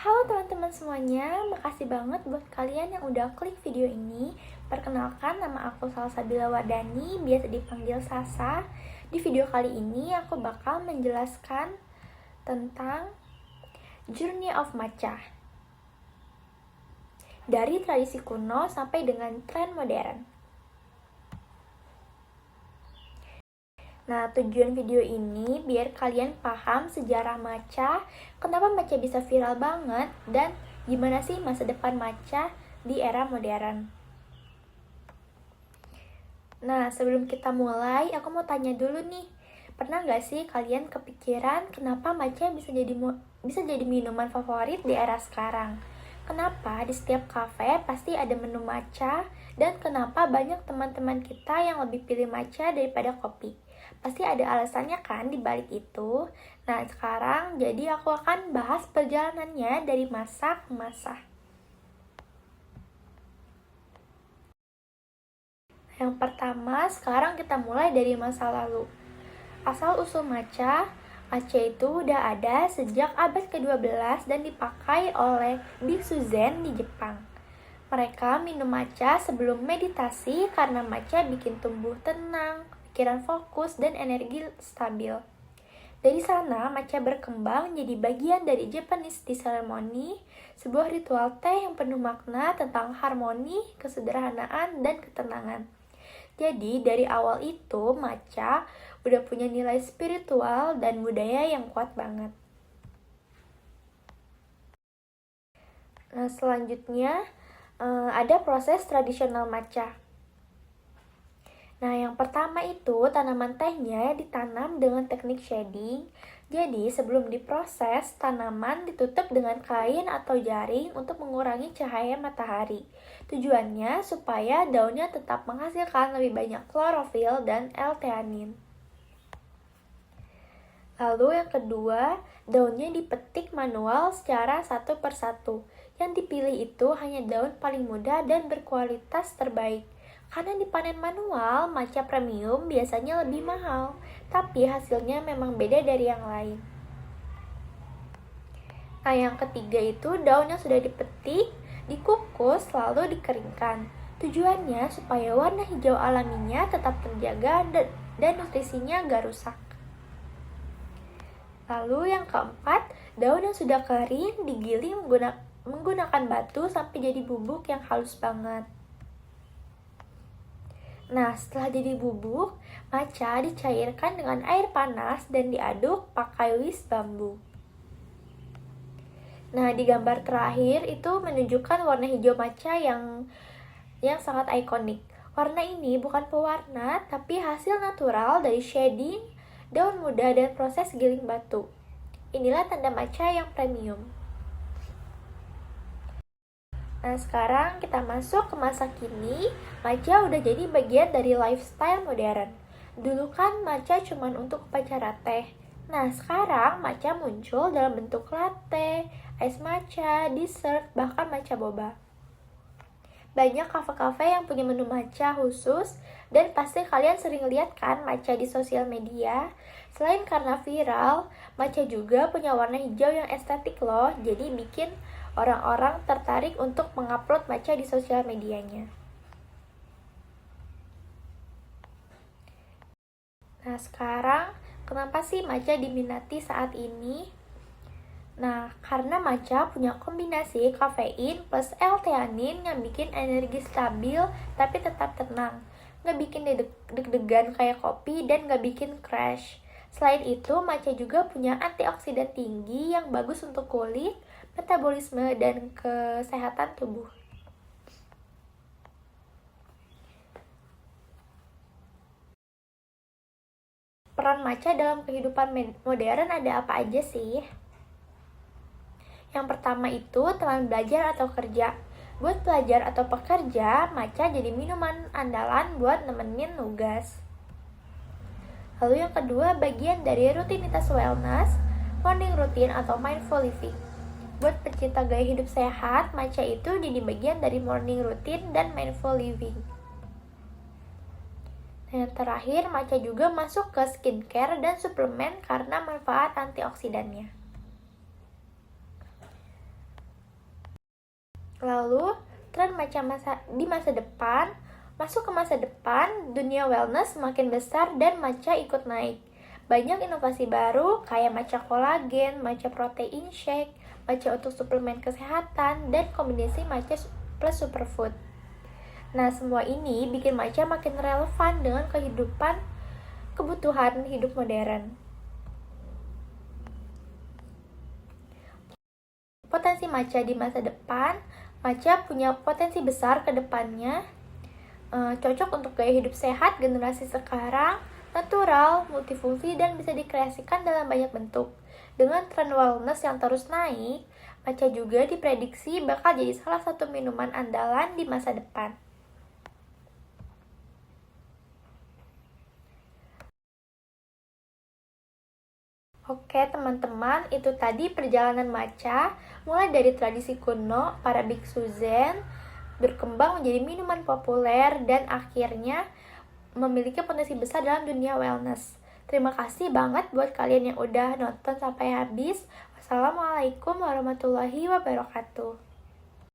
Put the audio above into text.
Halo teman-teman semuanya, makasih banget buat kalian yang udah klik video ini. Perkenalkan, nama aku Salsabila Wardani, biasa dipanggil Sasa. Di video kali ini aku bakal menjelaskan tentang Journey of Matcha, dari tradisi kuno sampai dengan tren modern. Nah, tujuan video ini biar kalian paham sejarah matcha, kenapa matcha bisa viral banget, dan gimana sih masa depan matcha di era modern. Nah, sebelum kita mulai, aku mau tanya dulu nih, pernah nggak sih kalian kepikiran kenapa matcha bisa jadi minuman favorit di era sekarang? Kenapa di setiap kafe pasti ada menu matcha, dan kenapa banyak teman-teman kita yang lebih pilih matcha daripada kopi? Pasti ada alasannya kan di balik itu. Nah, sekarang jadi aku akan bahas perjalanannya dari masa ke masa. Yang pertama, sekarang kita mulai dari masa lalu. Asal-usul matcha itu udah ada sejak abad ke-12 dan dipakai oleh biksu Zen di Jepang. Mereka minum matcha sebelum meditasi karena matcha bikin tubuh tenang, pikiran fokus, dan energi stabil. Dari sana, matcha berkembang jadi bagian dari Japanese tea ceremony, sebuah ritual teh yang penuh makna tentang harmoni, kesederhanaan, dan ketenangan. Jadi, dari awal itu, matcha udah punya nilai spiritual dan budaya yang kuat banget. Nah, selanjutnya, ada proses tradisional matcha. Nah, yang pertama itu tanaman tehnya ditanam dengan teknik shading. Jadi, sebelum diproses, tanaman ditutup dengan kain atau jaring untuk mengurangi cahaya matahari. Tujuannya supaya daunnya tetap menghasilkan lebih banyak klorofil dan L-theanin. Lalu yang kedua, daunnya dipetik manual secara satu persatu. Yang dipilih itu hanya daun paling muda dan berkualitas terbaik. Karena dipanen manual, matcha premium biasanya lebih mahal, tapi hasilnya memang beda dari yang lain. Nah, yang ketiga itu daun yang sudah dipetik, dikukus, lalu dikeringkan. Tujuannya supaya warna hijau alaminya tetap terjaga dan nutrisinya gak rusak. Lalu yang keempat, daun yang sudah kering digiling menggunakan batu sampai jadi bubuk yang halus banget. Nah, setelah jadi bubuk, matcha dicairkan dengan air panas dan diaduk pakai whisk bambu. Nah, di gambar terakhir itu menunjukkan warna hijau matcha yang sangat ikonik. Warna ini bukan pewarna, tapi hasil natural dari shading, daun muda, dan proses giling batu. Inilah tanda matcha yang premium. Nah, sekarang kita masuk ke masa kini. Matcha udah jadi bagian dari lifestyle modern. Dulu kan matcha cuma untuk upacara teh. Nah, sekarang matcha muncul dalam bentuk latte, es matcha, dessert, bahkan matcha boba. Banyak kafe-kafe yang punya menu matcha khusus, dan pasti kalian sering lihat kan matcha di sosial media. Selain karena viral, matcha juga punya warna hijau yang estetik loh, jadi bikin orang-orang tertarik untuk mengupload matcha di sosial medianya. Nah, sekarang kenapa sih matcha diminati saat ini? Nah, karena matcha punya kombinasi kafein plus L-theanin yang bikin energi stabil tapi tetap tenang. Nggak bikin deg-degan kayak kopi dan nggak bikin crash. Selain itu, matcha juga punya antioksidan tinggi yang bagus untuk kulit, metabolisme, dan kesehatan tubuh. Peran matcha dalam kehidupan modern ada apa aja sih? Yang pertama itu teman belajar atau kerja. Buat pelajar atau pekerja, matcha jadi minuman andalan buat nemenin nugas. Lalu yang kedua, bagian dari rutinitas wellness, morning routine atau mindful living. Buat pecinta gaya hidup sehat, matcha itu jadi bagian dari morning routine dan mindful living. Dan yang terakhir, matcha juga masuk ke skincare dan suplemen karena manfaat antioksidannya. Lalu, tren di masa depan, masuk ke masa depan, dunia wellness semakin besar dan matcha ikut naik. Banyak inovasi baru kayak matcha kolagen, matcha protein shake, matcha untuk suplemen kesehatan, dan kombinasi matcha plus superfood. Nah, semua ini bikin matcha makin relevan dengan kebutuhan hidup modern. Potensi matcha di masa depan, matcha punya potensi besar ke depannya, cocok untuk gaya hidup sehat generasi sekarang, natural, multifungsi, dan bisa dikreasikan dalam banyak bentuk. Dengan tren wellness yang terus naik, matcha juga diprediksi bakal jadi salah satu minuman andalan di masa depan. Oke teman-teman, itu tadi perjalanan matcha, mulai dari tradisi kuno, para biksu Zen, berkembang menjadi minuman populer, dan akhirnya memiliki potensi besar dalam dunia wellness. Terima kasih banget buat kalian yang udah nonton sampai habis. Wassalamualaikum warahmatullahi wabarakatuh.